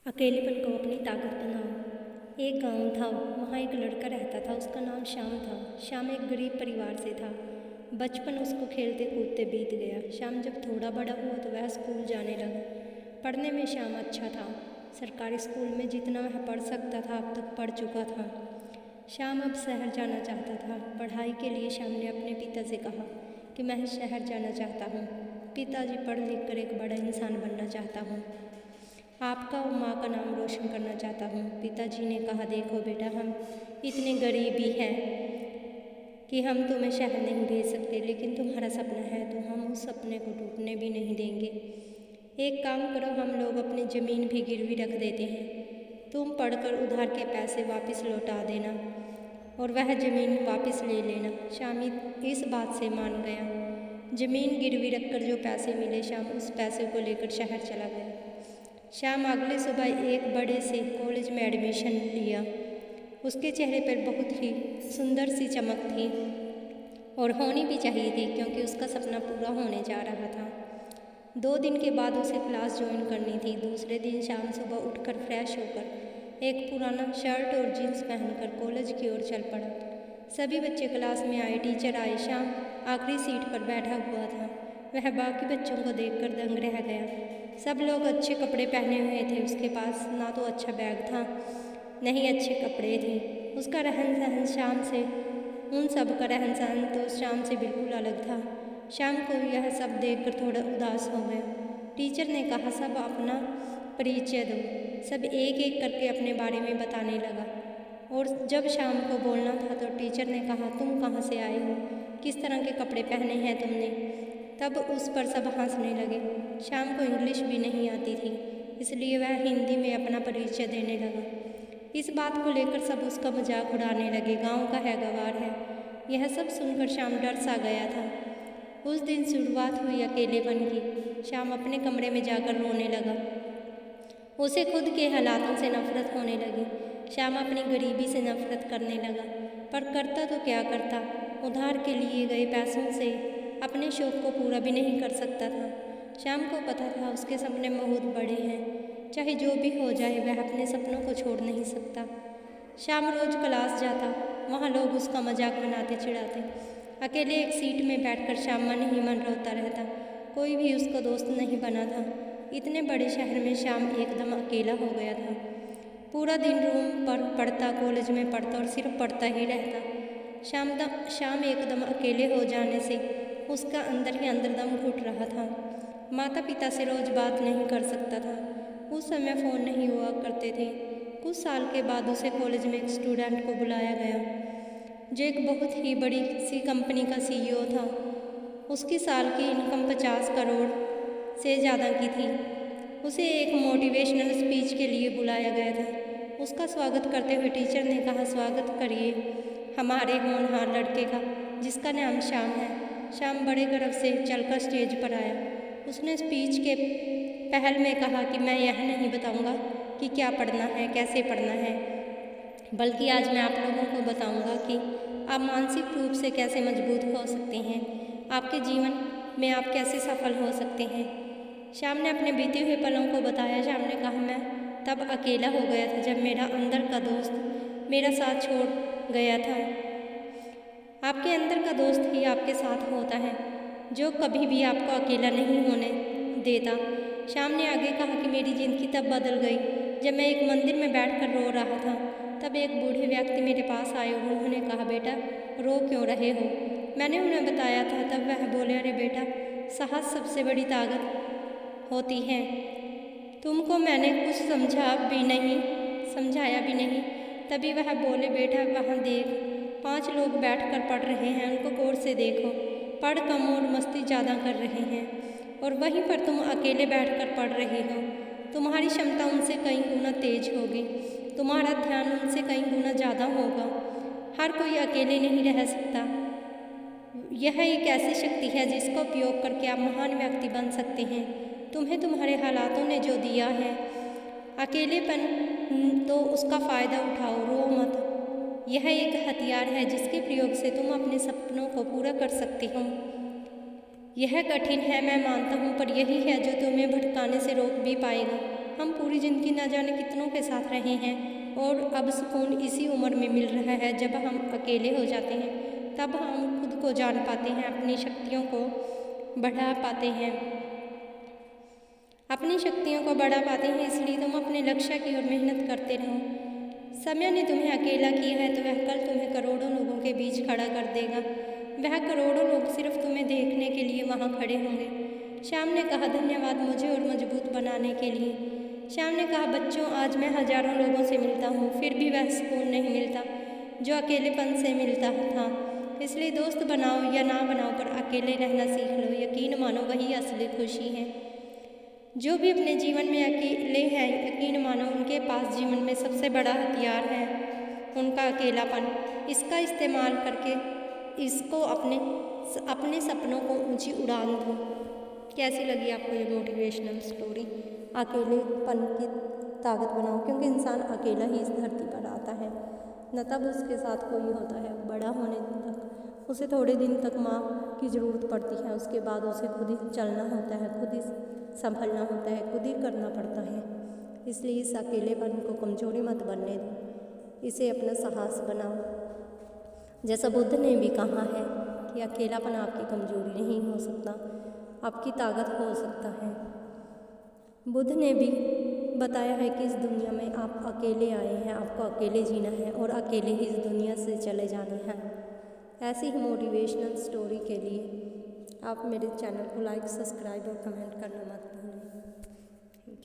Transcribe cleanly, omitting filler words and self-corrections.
अकेलेपन को अपनी ताकत बनाओ। एक गांव था, वहाँ एक लड़का रहता था। उसका नाम श्याम था। श्याम एक गरीब परिवार से था। बचपन उसको खेलते कूदते बीत गया। श्याम जब थोड़ा बड़ा हुआ तो वह स्कूल जाने लगा। पढ़ने में श्याम अच्छा था। सरकारी स्कूल में जितना वह पढ़ सकता था अब तक पढ़ चुका था। श्याम अब शहर जाना चाहता था। पढ़ाई के लिए श्याम ने अपने पिता से कहा कि मैं शहर जाना चाहता हूँ। पिताजी, पढ़ लिख कर एक बड़ा इंसान बनना चाहता हूँ, आपका और माँ का नाम रोशन करना चाहता हूँ। पिताजी ने कहा, देखो बेटा, हम इतने गरीब ही हैं कि हम तुम्हें शहर नहीं भेज सकते, लेकिन तुम्हारा सपना है तो हम उस सपने को टूटने भी नहीं देंगे। एक काम करो, हम लोग अपनी ज़मीन भी गिरवी रख देते हैं। तुम पढ़कर उधार के पैसे वापस लौटा देना और वह ज़मीन वापस ले लेना। श्याम इस बात से मान गया। ज़मीन गिरवी रखकर जो पैसे मिले, श्याम उस पैसे को लेकर शहर चला गया। श्याम अगले सुबह एक बड़े से कॉलेज में एडमिशन लिया। उसके चेहरे पर बहुत ही सुंदर सी चमक थी और होनी भी चाहिए थी, क्योंकि उसका सपना पूरा होने जा रहा था। 2 दिन के बाद उसे क्लास ज्वाइन करनी थी। दूसरे दिन शाम सुबह उठकर फ्रेश होकर एक पुराना शर्ट और जीन्स पहनकर कॉलेज की ओर चल पड़ा। सभी बच्चे क्लास में आए, टीचर आए। श्याम आखिरी सीट पर बैठा हुआ था। वह बाकी बच्चों को देखकर दंग रह गया। सब लोग अच्छे कपड़े पहने हुए थे। उसके पास ना तो अच्छा बैग था, नहीं अच्छे कपड़े थे। उसका रहन सहन श्याम से उन सब का रहन सहन तो श्याम से बिल्कुल अलग था। श्याम को यह सब देखकर थोड़ा उदास हो गया। टीचर ने कहा, सब अपना परिचय दो। सब एक एक करके अपने बारे में बताने लगा और जब श्याम को बोलना था तो टीचर ने कहा, तुम कहाँ से आए हो, किस तरह के कपड़े पहने हैं तुमने। तब उस पर सब हंसने लगे। श्याम को इंग्लिश भी नहीं आती थी, इसलिए वह हिंदी में अपना परिचय देने लगा। इस बात को लेकर सब उसका मजाक उड़ाने लगे। गांव का है, गवार है। यह सब सुनकर श्याम डर सा गया था। उस दिन शुरुआत हुई अकेलेपन की। श्याम अपने कमरे में जाकर रोने लगा। उसे खुद के हालातों से नफरत होने लगी। श्याम अपनी गरीबी से नफरत करने लगा, पर करता तो क्या करता। उधार के लिए गए पैसों से अपने शौक़ को पूरा भी नहीं कर सकता था। श्याम को पता था उसके सपने बहुत बड़े हैं, चाहे जो भी हो जाए वह अपने सपनों को छोड़ नहीं सकता। श्याम रोज़ क्लास जाता, वहाँ लोग उसका मजाक बनाते चिढ़ाते। अकेले एक सीट में बैठकर श्याम मन ही मन रोता रहता। कोई भी उसका दोस्त नहीं बना था। इतने बड़े शहर में श्याम एकदम अकेला हो गया था। पूरा दिन रूम पर पढ़ता, कॉलेज में पढ़ता और सिर्फ पढ़ता ही रहता। श्याम एकदम अकेले हो जाने से उसका अंदर ही अंदर दम घुट रहा था। माता पिता से रोज़ बात नहीं कर सकता था। उस समय फ़ोन नहीं हुआ करते थे। कुछ साल के बाद उसे कॉलेज में एक स्टूडेंट को बुलाया गया, जो एक बहुत ही बड़ी सी कंपनी का CEO था। उसकी साल की इनकम 50 करोड़ से ज़्यादा की थी। उसे एक मोटिवेशनल स्पीच के लिए बुलाया गया था। उसका स्वागत करते हुए टीचर ने कहा, स्वागत करिए हमारे होनहार लड़के का, जिसका नाम श्याम है। श्याम बड़े गर्व से चलकर स्टेज पर आया। उसने स्पीच के पहल में कहा कि मैं यह नहीं बताऊंगा कि क्या पढ़ना है, कैसे पढ़ना है, बल्कि आज मैं आप लोगों को बताऊंगा कि आप मानसिक रूप से कैसे मजबूत हो सकते हैं, आपके जीवन में आप कैसे सफल हो सकते हैं। श्याम ने अपने बीते हुए पलों को बताया। श्याम ने कहा, मैं तब अकेला हो गया था जब मेरा अंदर का दोस्त मेरा साथ छोड़ गया था। आपके अंदर का दोस्त ही आपके साथ होता है, जो कभी भी आपको अकेला नहीं होने देता। श्याम ने आगे कहा कि मेरी ज़िंदगी तब बदल गई जब मैं एक मंदिर में बैठकर रो रहा था। तब एक बूढ़े व्यक्ति मेरे पास आए और उन्होंने कहा, बेटा रो क्यों रहे हो। मैंने उन्हें बताया था। तब वह बोले, अरे बेटा, साहस सबसे बड़ी ताकत होती है। तुमको मैंने कुछ समझाया भी नहीं। तभी वह बोले, बेटा वहाँ देख, 5 लोग बैठकर पढ़ रहे हैं, उनको गौर से देखो। पढ़ कम और मस्ती ज़्यादा कर रहे हैं, और वहीं पर तुम अकेले बैठकर पढ़ रहे हो। तुम्हारी क्षमता उनसे कई गुना तेज होगी, तुम्हारा ध्यान उनसे कई गुना ज़्यादा होगा। हर कोई अकेले नहीं रह सकता। यह एक ऐसी शक्ति है जिसका उपयोग करके आप महान व्यक्ति बन सकते हैं। तुम्हें तुम्हारे हालातों ने जो दिया है, अकेलेपन, तो उसका फ़ायदा उठाओ, रो मत। यह एक हथियार है जिसके प्रयोग से तुम अपने सपनों को पूरा कर सकते हो। यह कठिन है, मैं मानता हूँ, पर यही है जो तुम्हें भटकाने से रोक भी पाएगा। हम पूरी ज़िंदगी न जाने कितनों के साथ रहे हैं और अब सुकून इसी उम्र में मिल रहा है जब हम अकेले हो जाते हैं। तब हम खुद को जान पाते हैं, अपनी शक्तियों को बढ़ा पाते हैं। अपनी शक्तियों को बढ़ा पाते हैं, इसलिए तुम अपने लक्ष्य की ओर मेहनत करते रहो। समय ने तुम्हें अकेला किया है तो वह कल तुम्हें करोड़ों लोगों के बीच खड़ा कर देगा। वह करोड़ों लोग सिर्फ तुम्हें देखने के लिए वहाँ खड़े होंगे। श्याम ने कहा, धन्यवाद मुझे और मजबूत बनाने के लिए। श्याम ने कहा, बच्चों आज मैं हजारों लोगों से मिलता हूँ, फिर भी वह सुकून नहीं मिलता जो अकेलेपन से मिलता था। इसलिए दोस्त बनाओ या ना बनाओ पर अकेले रहना सीख लो। यकीन मानो वही असली खुशी है। जो भी अपने जीवन में अकेले हैं, यकीन मानो उनके पास जीवन में सबसे बड़ा हथियार है उनका अकेलापन। इसका इस्तेमाल करके इसको अपने सपनों को ऊंची उड़ान दो। कैसी लगी आपको ये मोटिवेशनल स्टोरी? अकेलेपन की ताकत बनाओ, क्योंकि इंसान अकेला ही इस धरती पर आता है, न तब उसके साथ कोई होता है। बड़ा होने तक उसे थोड़े दिन तक माँ की ज़रूरत पड़ती है, उसके बाद उसे खुद ही चलना होता है, खुद ही संभलना होता है, खुद ही करना पड़ता है। इसलिए इस अकेलेपन को कमज़ोरी मत बनने दो, इसे अपना साहस बनाओ। जैसा बुद्ध ने भी कहा है कि अकेलापन आपकी कमज़ोरी नहीं हो सकता, आपकी ताकत हो सकता है। बुद्ध ने भी बताया है कि इस दुनिया में आप अकेले आए हैं, आपको अकेले जीना है और अकेले ही इस दुनिया से चले जाना है। ऐसी ही मोटिवेशनल स्टोरी के लिए आप मेरे चैनल को लाइक, सब्सक्राइब और कमेंट करना मत भूलिए।